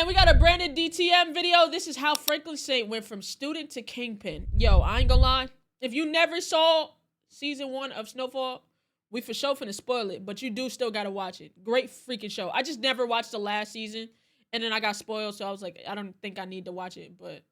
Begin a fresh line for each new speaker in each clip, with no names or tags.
man, we got a branded DTM video. This is how Franklin Saint went from student to kingpin. Yo, I ain't gonna lie. If you never saw season 1 of Snowfall, we for sure finna spoil it, but you do still gotta watch it. Great freaking show. I just never watched the last season, and then I got spoiled, so I was like, I don't think I need to watch it, but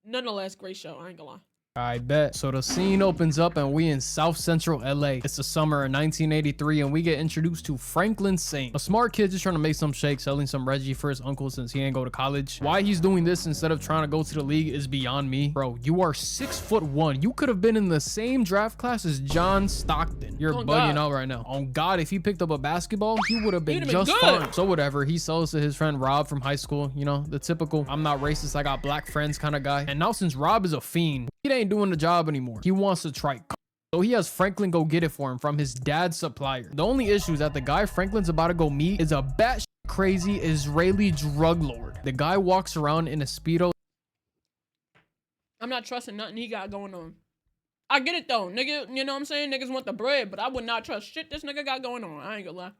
nonetheless, great show. I ain't gonna lie.
I bet. So the scene opens up and we in South Central LA. It's the summer of 1983 and we get introduced to Franklin Saint, a smart kid just trying to make some shake, selling some Reggie for his uncle since he ain't go to college. Why he's doing this instead of trying to go to the league is beyond me. Bro, you are 6'1". You could have been in the same draft class as John Stockton. You're bugging out right now. On God, if he picked up a basketball, he would have been just fine. So whatever, he sells to his friend Rob from high school. You know, the typical I'm not racist, I got black friends kind of guy. And now since Rob is a fiend, he ain't doing the job anymore. He wants to try. So he has Franklin go get it for him from his dad's supplier. The only issue is that the guy Franklin's about to go meet is a batshit crazy Israeli drug lord. The guy walks around in a Speedo.
I'm not trusting nothing he got going on. I get it though, nigga. You know what I'm saying? Niggas want the bread, but I would not trust shit this nigga got going on. I ain't gonna lie.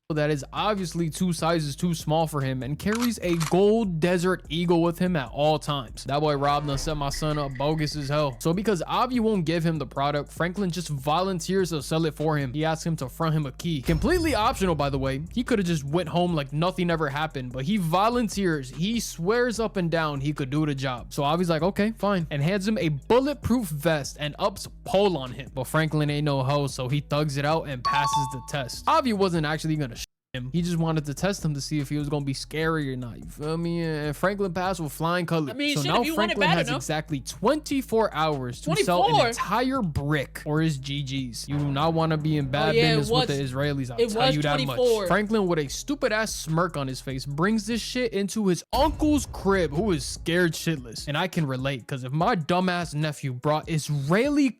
That is obviously 2 sizes too small for him and carries a gold desert eagle with him at all times. That boy Rob done set my son up bogus as hell. So because Avi won't give him the product, Franklin just volunteers to sell it for him. He asks him to front him a key. Completely optional, by the way. He could have just went home like nothing ever happened, but he volunteers. He swears up and down he could do the job. So Avi's like, okay, fine, and hands him a bulletproof vest and ups pole on him. But Franklin ain't no hoe, so he thugs it out and passes the test. Avi wasn't actually gonna him. He just wanted to test him to see if he was gonna be scary or not. You feel me? And Franklin passed with flying colors.
I mean,
so
shit,
now Franklin has exactly 24 hours to sell an entire brick or his GGs. You do not want to be in bad business with the Israelis. I'll tell you that much. Franklin, with a stupid ass smirk on his face, brings this shit into his uncle's crib, who is scared shitless. And I can relate, because if my dumbass nephew brought Israeli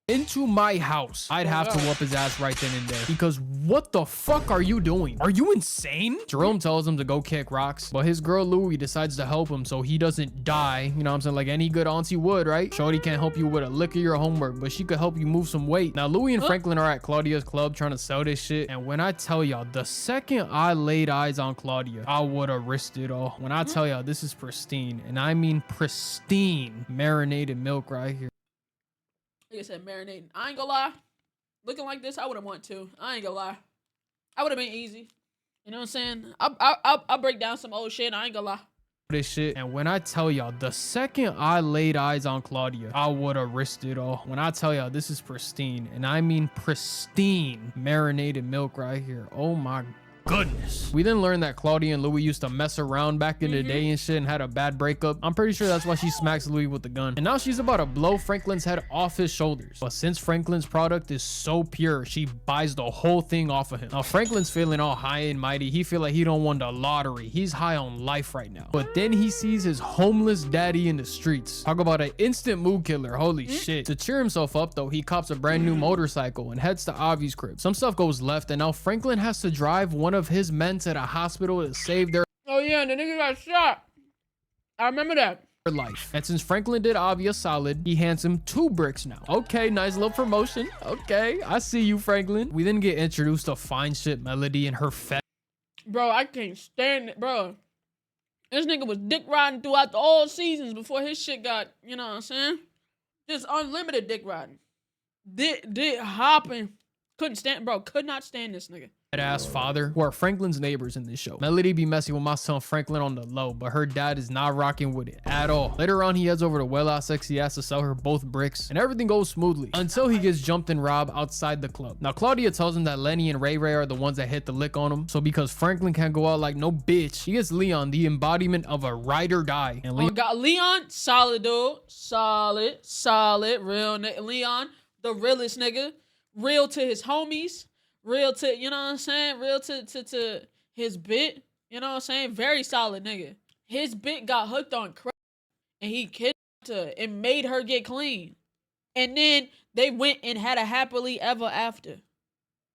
into my house, I'd have to whoop his ass right then and there, because what the fuck are you doing? Are you insane? Jerome tells him to go kick rocks, but his girl Louie decides to help him so he doesn't die. You know what I'm saying? Like any good auntie would, right? Shorty can't help you with a lick of your homework, but she could help you move some weight. Now Louie and Franklin are at Claudia's club trying to sell this shit, and when I tell y'all, the second I laid eyes on Claudia, I would have risked it all. When I tell y'all, this is pristine, and I mean pristine marinated milk right here.
Like I said, marinating. I ain't gonna lie. Looking like this, I would have won too. I ain't gonna lie. I would have been easy. You know what I'm saying? I'll break down some old shit. I ain't gonna lie.
This shit, and when I tell y'all, the second I laid eyes on Claudia, I would have risked it all. When I tell y'all, this is pristine, and I mean pristine marinated milk right here. Oh my goodness. We then learned that Claudia and Louie used to mess around back in the day and shit and had a bad breakup. I'm pretty sure that's why she smacks Louie with the gun. And now she's about to blow Franklin's head off his shoulders. But since Franklin's product is so pure, she buys the whole thing off of him. Now Franklin's feeling all high and mighty. He feel like he don't won the lottery. He's high on life right now. But then he sees his homeless daddy in the streets. Talk about an instant mood killer. Holy shit. To cheer himself up though, he cops a brand new motorcycle and heads to Avi's crib. Some stuff goes left and now Franklin has to drive one of his men to the hospital to save their
the nigga got shot. I remember that.
life. And since Franklin did Avi a solid, he hands him 2 bricks now. Okay, nice little promotion. Okay, I see you, Franklin. We then get introduced to Fine Shit Melody and her fat.
Bro, I can't stand it, bro. This nigga was dick riding throughout all seasons before his shit got, you know what I'm saying? Just unlimited dick riding. Dick hopping. Couldn't stand, bro, could not stand this nigga.
Ass father, who are Franklin's neighbors in this show. Melody be messing with my son Franklin on the low, but her dad is not rocking with it at all. Later on, he heads over to Well Sexy Ass to sell her both bricks, and everything goes smoothly until he gets jumped and robbed outside the club. Now Claudia tells him that Lenny and Ray Ray are the ones that hit the lick on him, so because Franklin can't go out like no bitch, he gets Leon, the embodiment of a ride or die. And Leon
got Leon, solid dude, solid, real Leon, the realest nigga, real to his homies. Real to, you know what I'm saying? Real to his bit, you know what I'm saying? Very solid nigga. His bit got hooked on crack and he kidnapped her and made her get clean. And then they went and had a happily ever after.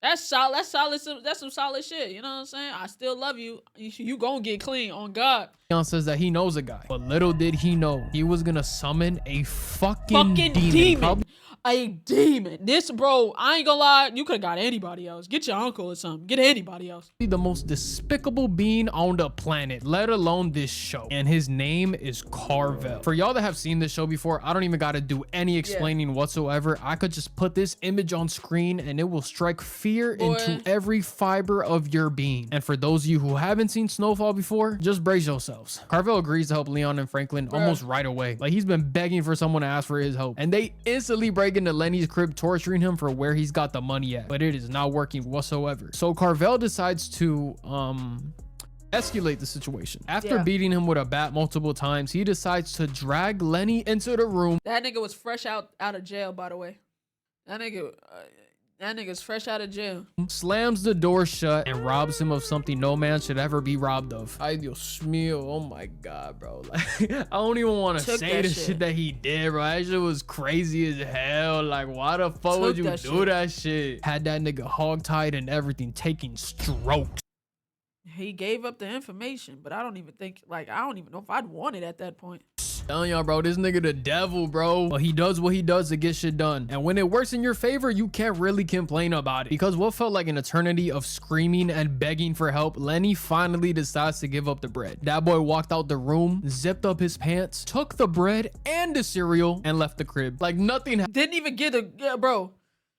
That's solid. That's solid. That's some solid shit. You know what I'm saying? I still love you. You gonna get clean on God.
Leon says that he knows a guy, but little did he know he was gonna summon a fucking demon.
a demon. This, bro, I ain't gonna lie. You could have got anybody else. Get your uncle or something. Get anybody else.
The most despicable being on the planet, let alone this show. And his name is Carville. For y'all that have seen this show before, I don't even got to do any explaining whatsoever. I could just put this image on screen and it will strike fear into every fiber of your being. And for those of you who haven't seen Snowfall before, just brace yourselves. Carville agrees to help Leon and Franklin almost right away. Like, he's been begging for someone to ask for his help. And they instantly break into Lenny's crib, torturing him for where he's got the money at. But it is not working whatsoever. So Carville decides to escalate the situation. After beating him with a bat multiple times, he decides to drag Lenny into the room.
That nigga was fresh out of jail, by the way. That nigga's fresh out of jail.
Slams the door shut and robs him of something no man should ever be robbed of. Ay, Dios mío. Oh my God, bro. Like, I don't even want to say the shit that he did, bro. That shit was crazy as hell. Like, why the fuck would you do that shit? Had that nigga hogtied and everything, taking strokes.
He gave up the information, but I don't even know if I'd want it at that point.
Telling y'all, bro, this nigga the devil, bro. But he does what he does to get shit done. And when it works in your favor, you can't really complain about it. Because what felt like an eternity of screaming and begging for help, Lenny finally decides to give up the bread. That boy walked out the room, zipped up his pants, took the bread and the cereal, and left the crib. Like nothing
didn't even get a, bro.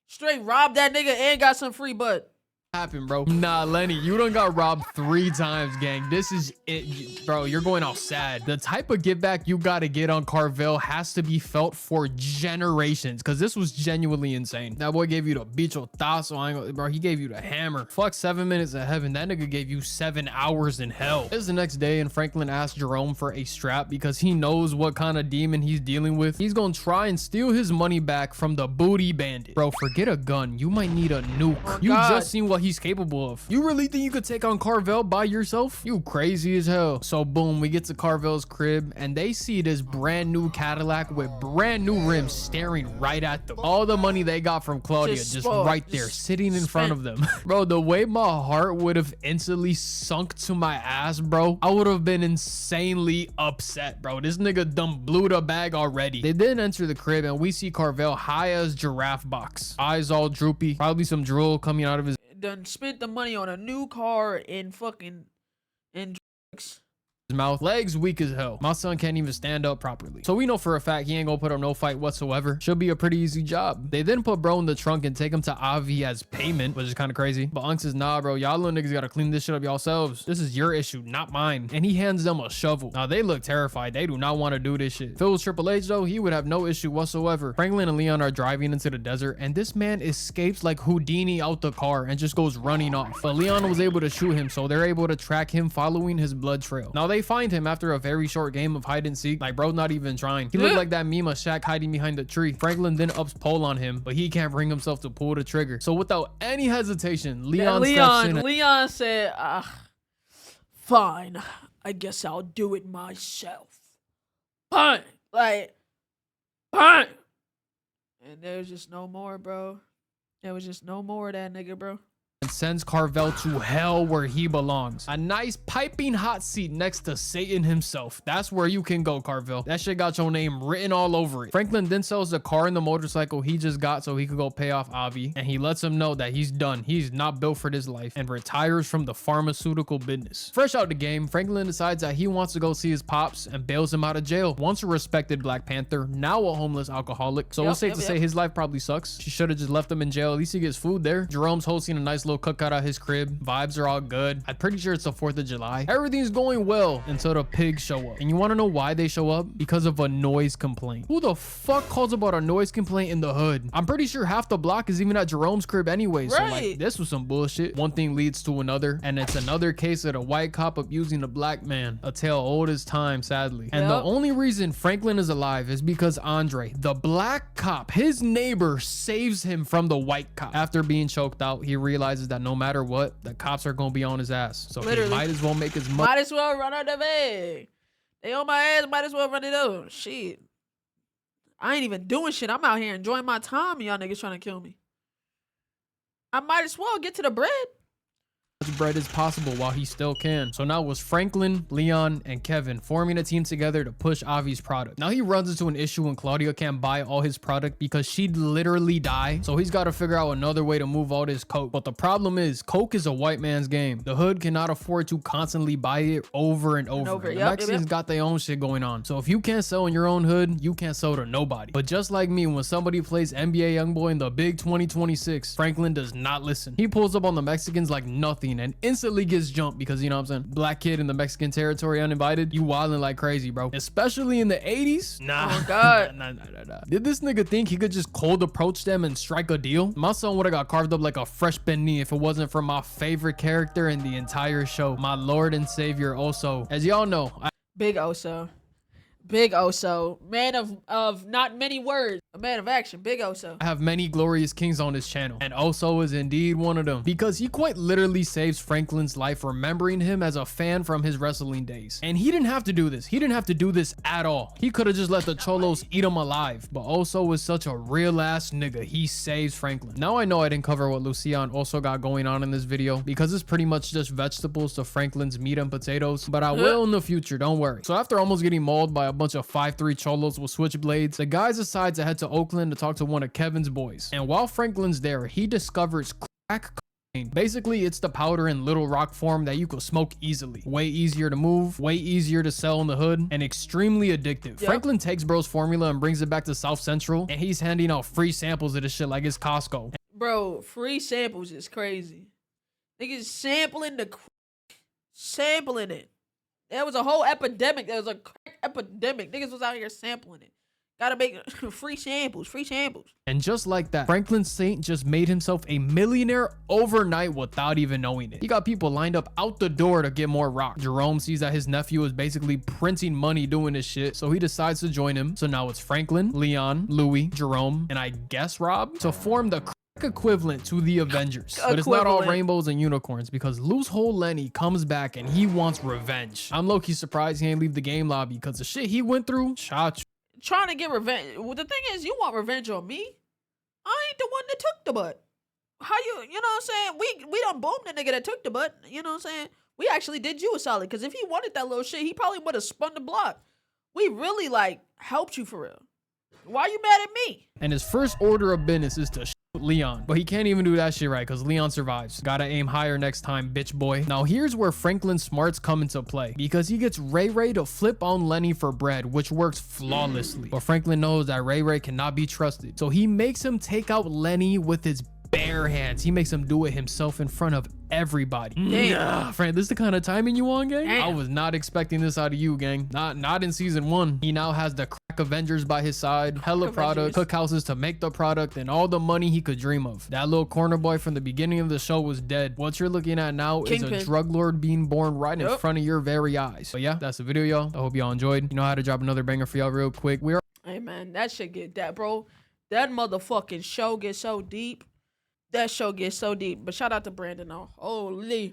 Straight robbed that nigga and got some free butt.
Happened, bro. Nah, Lenny, you done got robbed 3 times, gang. This is it, bro. You're going out sad. The type of give back you gotta get on Carville has to be felt for generations, because this was genuinely insane. That boy gave you the bichotazo, bro. He gave you the hammer. Fuck 7 minutes of heaven. That nigga gave you 7 hours in hell. It's the next day, and Franklin asked Jerome for a strap because he knows what kind of demon he's dealing with. He's gonna try and steal his money back from the booty bandit. Bro, forget a gun. You might need a nuke. Oh, you just seen what he's capable of. You really think you could take on Carville by yourself? You crazy as hell. So boom, we get to Carville's crib and they see this brand new Cadillac with brand new rims staring right at them. All the money they got from Claudia just right there sitting in front of them. Bro, the way my heart would have instantly sunk to my ass, bro, I would have been insanely upset, bro. This nigga done blew the bag already. They then enter the crib and we see Carville high as giraffe box, eyes all droopy, probably some drool coming out of his
done spent the money on a new car and fucking drugs.
His mouth, legs weak as hell. My son can't even stand up properly. So we know for a fact he ain't gonna put up no fight whatsoever. Should be a pretty easy job. They then put bro in the trunk and take him to Avi as payment, which is kind of crazy. But Unc says, nah, bro, y'all little niggas gotta clean this shit up yourselves. This is your issue, not mine. And he hands them a shovel. Now they look terrified. They do not want to do this shit. If it was Triple H though, he would have no issue whatsoever. Franklin and Leon are driving into the desert and this man escapes like Houdini out the car and just goes running off. But Leon was able to shoot him, so they're able to track him following his blood trail. Now they find him after a very short game of hide and seek. Like, bro, not even trying. He looked like that meme of Shaq hiding behind the tree. Franklin then ups pole on him, but he can't bring himself to pull the trigger. So without any hesitation,
Leon said, fine, I guess I'll do it myself. Fine. Like, fine. And there was just no more, bro. There was just no more of that nigga, bro.
And sends Carville to hell where he belongs. A nice piping hot seat next to Satan himself. That's where you can go, Carville. That shit got your name written all over it. Franklin then sells the car and the motorcycle he just got so he could go pay off Avi. And he lets him know that he's done. He's not built for this life and retires from the pharmaceutical business. Fresh out the game, Franklin decides that he wants to go see his pops and bails him out of jail. Once a respected Black Panther, now a homeless alcoholic. So it's safe to say his life probably sucks. She should have just left him in jail. At least he gets food there. Jerome's hosting a nice little cookout at his crib. Vibes are all good. I'm pretty sure it's the 4th of July. Everything's going well until the pigs show up. And you want to know why they show up? Because of a noise complaint. Who the fuck calls about a noise complaint in the hood? I'm pretty sure half the block is even at Jerome's crib anyway. So like, this was some bullshit. One thing leads to another, and it's another case of a white cop abusing a black man. A tale old as time, sadly. And the only reason Franklin is alive is because Andre, the black cop, his neighbor, saves him from the white cop. After being choked out, he realizes that no matter what, the cops are gonna be on his ass. So he might as well make his money.
Might as well run out the bag. They on my ass, might as well run it up. Shit. I ain't even doing shit. I'm out here enjoying my time and y'all niggas trying to kill me. I might as well get to the bread.
much bread as possible while he still can. So now it was Franklin, Leon, and Kevin forming a team together to push Avi's product. Now he runs into an issue when Claudia can't buy all his product because she'd literally die. So he's got to figure out another way to move all this coke. But the problem is coke is a white man's game. The hood cannot afford to constantly buy it over and over. The Mexicans got their own shit going on. So if you can't sell in your own hood, you can't sell to nobody. But just like me, when somebody plays NBA Youngboy in the big 2026, Franklin does not listen. He pulls up on the Mexicans like nothing and instantly gets jumped because, you know what I'm saying, black kid in the Mexican territory uninvited, you wilding like crazy, bro. Especially in the 80s. Nah.
Oh God.
Nah. Did this nigga think he could just cold approach them and strike a deal? My son would have got carved up like a fresh beignet if it wasn't for my favorite character in the entire show, my Lord and Savior Oso. As y'all know,
Big Oso. Big Oso, man of not many words, a man of action. Big Oso.
I have many glorious kings on this channel, and Oso is indeed one of them because he quite literally saves Franklin's life, remembering him as a fan from his wrestling days. And he didn't have to do this. He didn't have to do this at all. He could have just let the Cholos eat him alive, but Oso is such a real ass nigga. He saves Franklin. Now I know I didn't cover what Lucia and Oso got going on in this video because it's pretty much just vegetables to Franklin's meat and potatoes, but I will in the future, don't worry. So after almost getting mauled by a bunch of 5'3" cholos with switchblades, the guys decide to head to Oakland to talk to one of Kevin's boys. And while Franklin's there, he discovers crack cocaine. Basically, it's the powder in Little Rock form that you could smoke easily. Way easier to move, way easier to sell in the hood, and extremely addictive. Franklin takes bro's formula and brings it back to South Central, and he's handing out free samples of this shit like it's Costco.
Bro, free samples is crazy. Niggas sampling sampling it. There was a whole epidemic. There was a crack epidemic. Niggas was out here sampling it. Gotta make free samples.
And just like that, Franklin Saint just made himself a millionaire overnight without even knowing it. He got people lined up out the door to get more rock. Jerome sees that his nephew is basically printing money doing this shit, so he decides to join him. So now it's Franklin, Leon, Louis, Jerome, and I guess Rob to form the equivalent to the Avengers. But it's not all rainbows and unicorns because loose hole Lenny comes back and he wants revenge. I'm low-key surprised he ain't leave the game lobby because the shit he went through,
trying to get revenge. Well, the thing is, you want revenge on me? I ain't the one that took the butt. How you know what I'm saying? We done boomed the nigga that took the butt. You know what I'm saying? We actually did you a solid because if he wanted that little shit, he probably would have spun the block. We really like helped you for real. Why you mad at me?
And his first order of business is to Leon, but he can't even do that shit right because Leon survives. Gotta aim higher next time, bitch boy. Now here's where Franklin's smarts come into play because he gets Ray Ray to flip on Lenny for bread, which works flawlessly. But Franklin knows that Ray Ray cannot be trusted, so he makes him take out Lenny with his bare hands. He makes him do it himself in front of everybody. Nah, Frank, this is the kind of timing you want, gang? I was not expecting this out of you, gang. Not in season 1. He now has the crack Avengers by his side, hella product, cookhouses to make the product, and all the money he could dream of. That little corner boy from the beginning of the show was dead. What you're looking at now is a drug lord being born right in front of your very eyes. But yeah, that's the video, y'all. I hope y'all enjoyed. You know how to drop another banger for y'all real quick.
Hey man, that shit get that, bro. That motherfucking show gets so deep. That show gets so deep. But shout out to Brandon, though. Holy.